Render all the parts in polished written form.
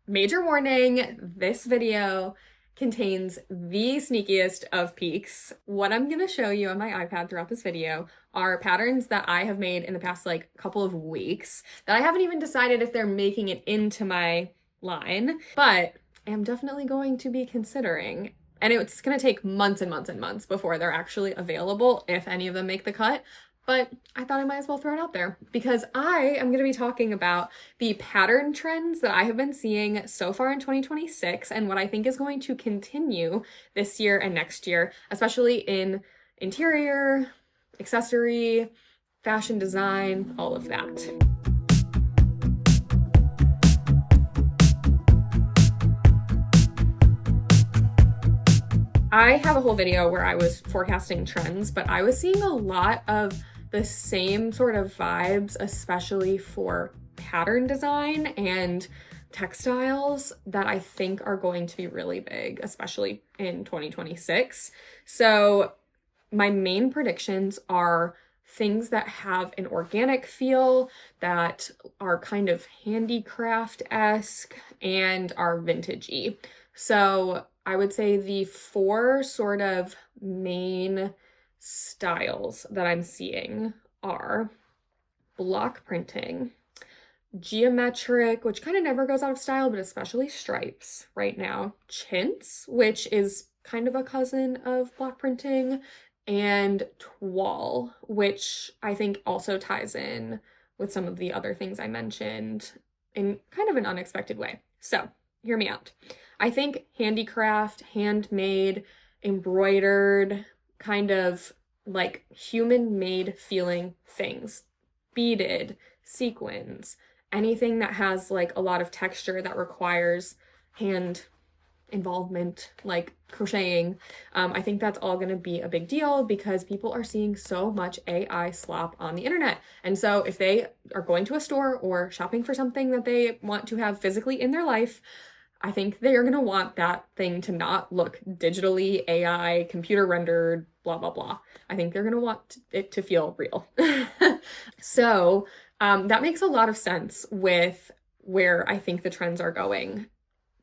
Major warning, this video contains the sneakiest of peeks. What I'm gonna show you on my iPad throughout this video are patterns that I have made in the past couple of weeks that I haven't even decided if they're making it into my line, but I am definitely going to be considering. And it's gonna take months and months and months before they're actually available, if any of them make the cut. But I thought I might as well throw it out there because I am going to be talking about the pattern trends that I have been seeing so far in 2026 and what I think is going to continue this year and next year, especially in interior, accessory, fashion design, all of that. I have a whole video where I was forecasting trends, but I was seeing a lot of the same sort of vibes, especially for pattern design and textiles that I think are going to be really big, especially in 2026. So my main predictions are things that have an organic feel, that are kind of handicraft-esque, and are vintagey. So I would say the four sort of main styles that I'm seeing are block printing, geometric, which kind of never goes out of style, but especially stripes right now, chintz, which is kind of a cousin of block printing, and toile, which I think also ties in with some of the other things I mentioned in kind of an unexpected way. So hear me out. I think handicraft, handmade, embroidered, kind of like human-made feeling things, beaded, sequins, anything that has like a lot of texture that requires hand involvement, like crocheting. I think that's all going to be a big deal because people are seeing so much AI slop on the internet. And so if they are going to a store or shopping for something that they want to have physically in their life, I think they are going to want that thing to not look digitally AI, computer rendered, blah, blah, blah. I think they're going to want it to feel real. So that makes a lot of sense with where I think the trends are going.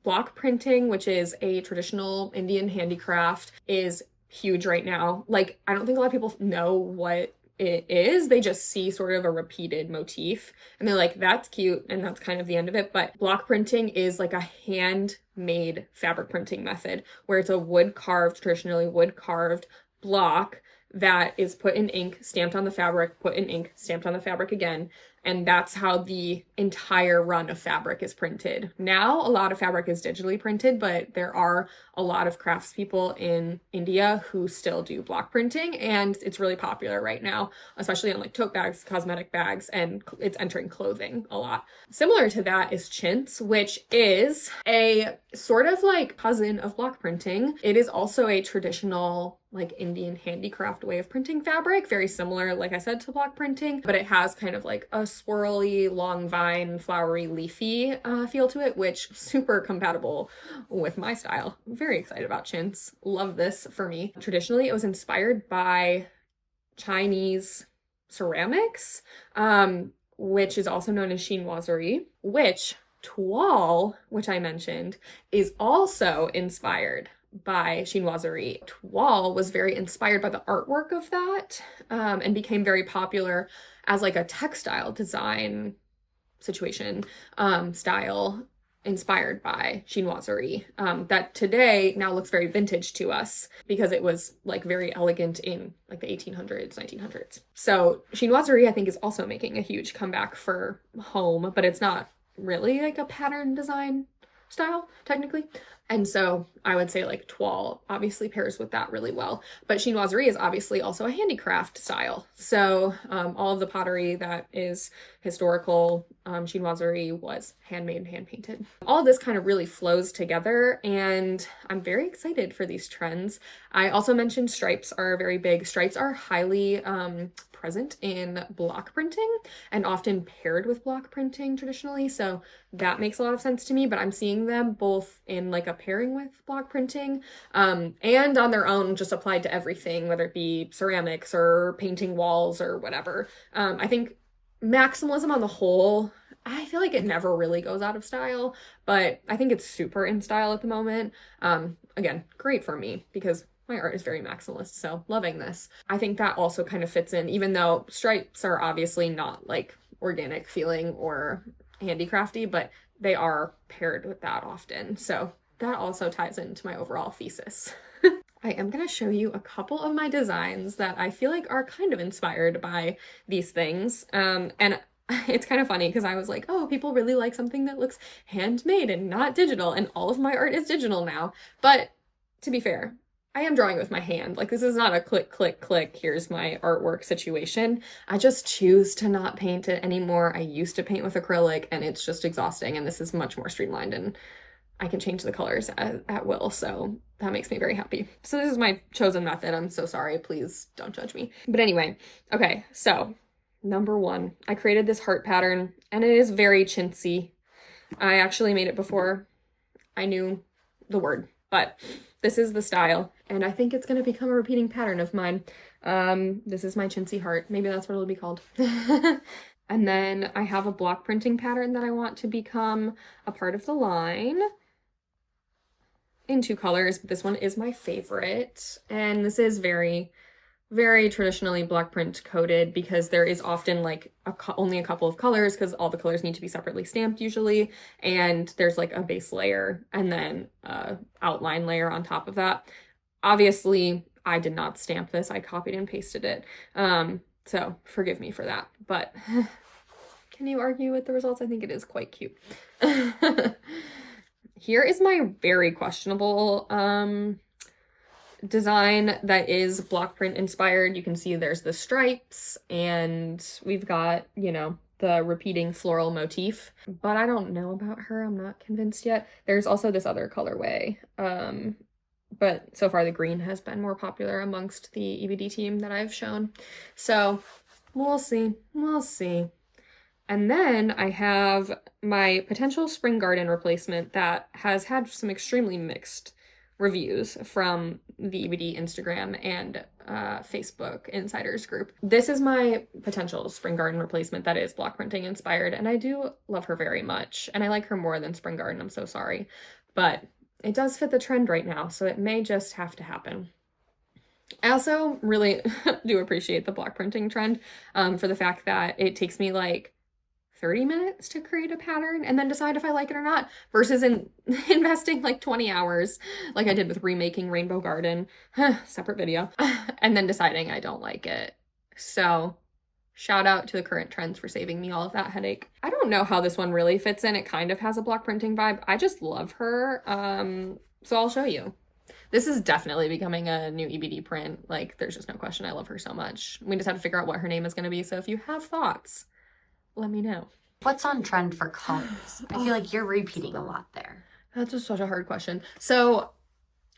Block printing, which is a traditional Indian handicraft, is huge right now. Like, I don't think a lot of people know what it is. They just see sort of a repeated motif and they're like, that's cute, and that's kind of the end of it. But block printing is like a handmade fabric printing method where it's a traditionally wood carved block that is put in ink, stamped on the fabric, put in ink, stamped on the fabric again. And that's how the entire run of fabric is printed. Now, a lot of fabric is digitally printed, but there are a lot of craftspeople in India who still do block printing, and it's really popular right now, especially on like tote bags, cosmetic bags, and it's entering clothing a lot. Similar to that is chintz, which is a sort of like cousin of block printing. It is also a traditional like Indian handicraft way of printing fabric, very similar, like I said, to block printing, but it has kind of like a swirly, long vine, flowery, leafy feel to it, which super compatible with my style. I'm very excited about chintz. Love this for me. Traditionally, it was inspired by Chinese ceramics, which is also known as chinoiserie, which toile, which I mentioned, is also inspired by chinoiserie. Toile was very inspired by the artwork of that, and became very popular as like a textile design situation, style inspired by chinoiserie, that today now looks very vintage to us because it was like very elegant in like the 1800s, 1900s. So chinoiserie, I think, is also making a huge comeback for home, but it's not really like a pattern design style technically. And so I would say like toile obviously pairs with that really well. But chinoiserie is obviously also a handicraft style. So all of the pottery that is historical chinoiserie was handmade and hand painted. All of this kind of really flows together, and I'm very excited for these trends. I also mentioned stripes are very big. Stripes are highly present in block printing and often paired with block printing traditionally. So that makes a lot of sense to me, but I'm seeing them both in like a pairing with block printing, and on their own, just applied to everything, whether it be ceramics or painting walls or whatever. I think maximalism on the whole I feel like it never really goes out of style, but I think it's super in style at the moment. Again, great for me because my art is very maximalist, so loving this. I think that also kind of fits in, even though stripes are obviously not like organic feeling or handicrafty, but they are paired with that often. So that also ties into my overall thesis. I am going to show you a couple of my designs that I feel like are kind of inspired by these things. And it's kind of funny because I was like, oh, people really like something that looks handmade and not digital, and all of my art is digital now. But to be fair, I am drawing with my hand. Like, this is not a click, click, click, here's my artwork situation. I just choose to not paint it anymore. I used to paint with acrylic and it's just exhausting, and this is much more streamlined and I can change the colors at will, so that makes me very happy. So this is my chosen method. I'm so sorry. Please don't judge me. But anyway, okay, so number one, I created this heart pattern, and it is very chintzy. I actually made it before I knew the word, but this is the style, and I think it's going to become a repeating pattern of mine. This is my chintzy heart. Maybe that's what it'll be called. And then I have a block printing pattern that I want to become a part of the line in 2 colors. This one is my favorite, and this is very, very traditionally block print coded because there is often like only a couple of colors because all the colors need to be separately stamped usually, and there's like a base layer and then a outline layer on top of that. Obviously, I did not stamp this. I copied and pasted it. So forgive me for that, but can you argue with the results? I think it is quite cute. Here is my very questionable design that is block print inspired. You can see there's the stripes and we've got, you know, the repeating floral motif, but I don't know about her. I'm not convinced yet. There's also this other colorway. But so far the green has been more popular amongst the EBD team that I've shown. So we'll see. We'll see. And then I have my potential spring garden replacement that has had some extremely mixed reviews from the EBD Instagram and Facebook insiders group. This is my potential spring garden replacement that is block printing inspired, and I do love her very much, and I like her more than spring garden. I'm so sorry, but it does fit the trend right now, so it may just have to happen. I also really do appreciate the block printing trend for the fact that it takes me like 30 minutes to create a pattern and then decide if I like it or not, versus investing like 20 hours like I did with remaking Rainbow Garden, separate video, and then deciding I don't like it. So shout out to the current trends for saving me all of that headache. I don't know how this one really fits in. It kind of has a block printing vibe. I just love her. So I'll show you. This is definitely becoming a new EBD print. Like, there's just no question. I love her so much. We just have to figure out what her name is going to be. So if you have thoughts, let me know. What's on trend for colors? I feel like you're repeating a lot there. That's just such a hard question. So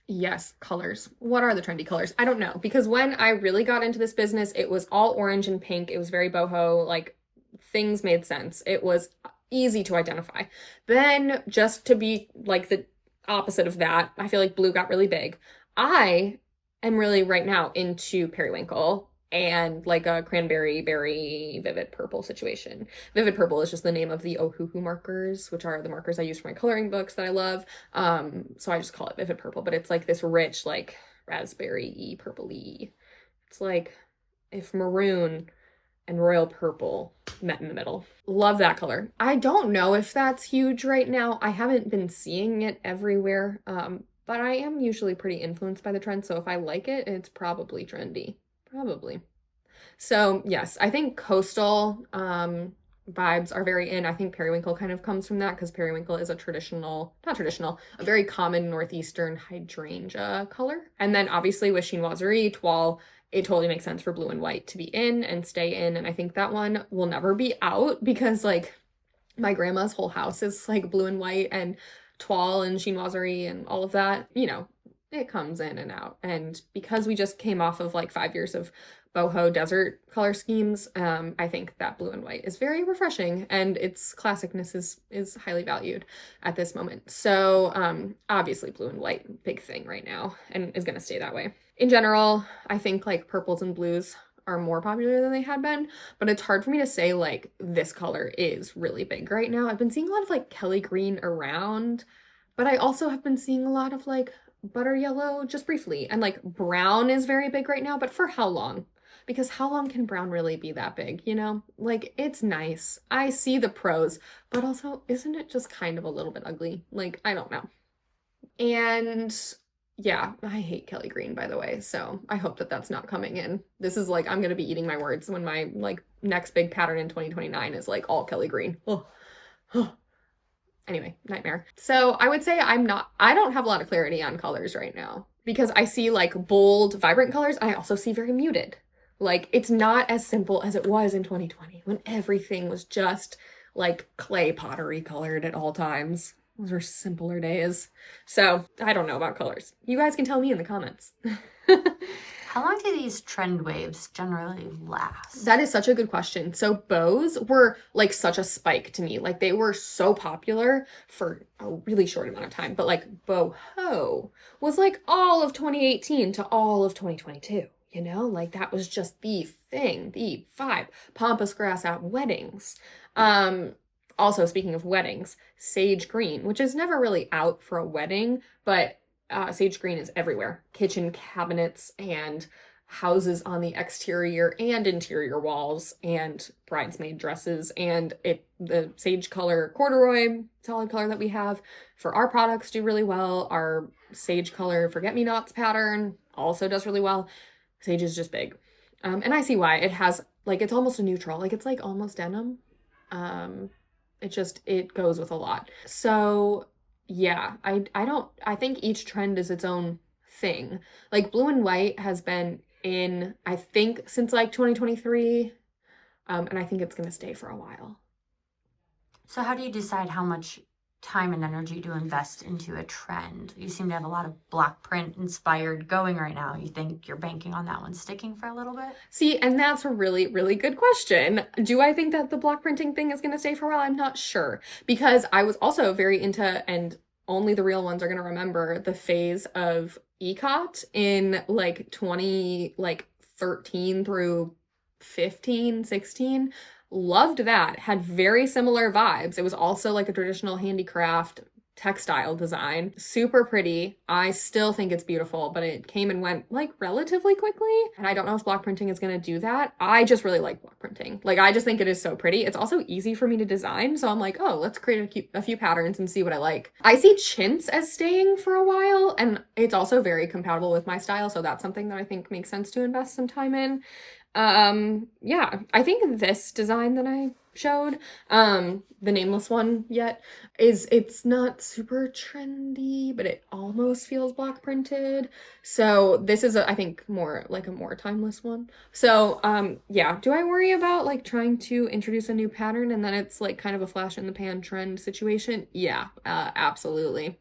yes, colors. What are the trendy colors? I don't know, because when I really got into this business, it was all orange and pink. It was very boho, like things made sense. It was easy to identify. Then just to be like the opposite of that, I feel like blue got really big. I am really right now into periwinkle and like a cranberry berry vivid purple situation. Vivid purple is just the name of the Ohuhu markers, which are the markers I use for my coloring books that I love. So I just call it vivid purple, but it's like this rich, like raspberry-y, purpley. It's like if maroon and royal purple met in the middle. Love that color. I don't know if that's huge right now. I haven't been seeing it everywhere, but I am usually pretty influenced by the trend, so if I like it, it's probably trendy. Probably. So yes, I think coastal vibes are very in. I think periwinkle kind of comes from that because periwinkle is a a very common northeastern hydrangea color. And then obviously with chinoiserie, toile, it totally makes sense for blue and white to be in and stay in. And I think that one will never be out because like my grandma's whole house is like blue and white and toile and chinoiserie and all of that, you know, it comes in and out. And because we just came off of like 5 years of boho desert color schemes, I think that blue and white is very refreshing and its classicness is highly valued at this moment. So obviously blue and white, big thing right now and is going to stay that way. In general, I think like purples and blues are more popular than they had been, but it's hard for me to say like this color is really big right now. I've been seeing a lot of like Kelly green around, but I also have been seeing a lot of like butter yellow just briefly, and like brown is very big right now, but for how long? Because how long can brown really be that big, you know? Like, it's nice. I see the pros, but also, isn't it just kind of a little bit ugly? Like, I don't know. And yeah, I hate Kelly green, by the way, so I hope that that's not coming in. This is like, I'm gonna be eating my words when my like next big pattern in 2029 is like all Kelly green. Oh. Anyway, nightmare. So I would say I don't have a lot of clarity on colors right now because I see like bold, vibrant colors. I also see very muted. Like, it's not as simple as it was in 2020 when everything was just like clay pottery colored at all times. Those were simpler days. So I don't know about colors. You guys can tell me in the comments. How long do these trend waves generally last? That is such a good question. So bows were like such a spike to me. Like, they were so popular for a really short amount of time. But like boho was like all of 2018 to all of 2022. You know, like that was just the thing, the vibe. Pampas grass at weddings. Also, speaking of weddings, sage green, which is never really out for a wedding, but sage green is everywhere. Kitchen cabinets and houses on the exterior and interior walls and bridesmaid dresses, and the sage color corduroy solid color that we have for our products do really well. Our sage color forget-me-nots pattern also does really well. Sage is just big. And I see why. It has, like, it's almost a neutral. Like, it's like almost denim. It goes with a lot. So, yeah, I think each trend is its own thing. Like, blue and white has been in, I think, since, like, 2023. And I think it's going to stay for a while. So how do you decide how much time and energy to invest into a trend? You seem to have a lot of block print inspired going right now. You think you're banking on that one sticking for a little bit? See, and that's a really, really good question. Do I think that the block printing thing is going to stay for a while? I'm not sure, because I was also very into, and only the real ones are going to remember, the phase of ECOT in like 2013 through 15, 16. Loved that. Had very similar vibes. It was also like a traditional handicraft textile design. Super pretty. I still think it's beautiful, but it came and went like relatively quickly. And I don't know if block printing is going to do that. I just really like block printing. Like, I just think it is so pretty. It's also easy for me to design. So I'm like, oh, let's create a few patterns and see what I like. I see chintz as staying for a while, and it's also very compatible with my style. So that's something that I think makes sense to invest some time in. Yeah, I think this design that I showed, the nameless one yet, it's not super trendy, but it almost feels block printed. So this is I think more like a more timeless one. So, yeah, do I worry about like trying to introduce a new pattern and then it's like kind of a flash in the pan trend situation? Yeah, absolutely.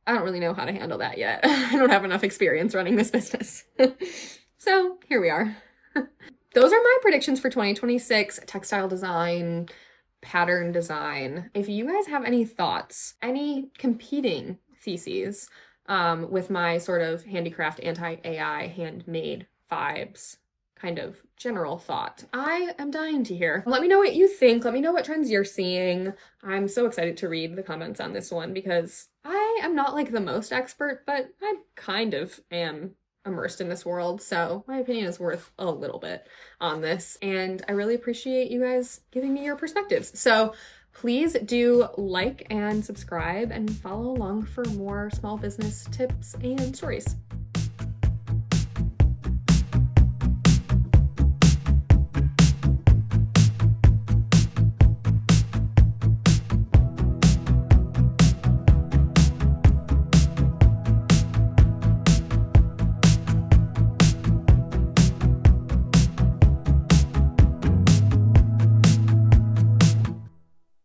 I don't really know how to handle that yet. I don't have enough experience running this business. So here we are. Those are my predictions for 2026 textile design, pattern design. If you guys have any thoughts, any competing theses with my sort of handicraft, anti-AI, handmade vibes, kind of general thought, I am dying to hear. Let me know what you think. Let me know what trends you're seeing. I'm so excited to read the comments on this one because I am not like the most expert, but I kind of am immersed in this world, so my opinion is worth a little bit on this, and I really appreciate you guys giving me your perspectives. So please do like and subscribe and follow along for more small business tips and stories.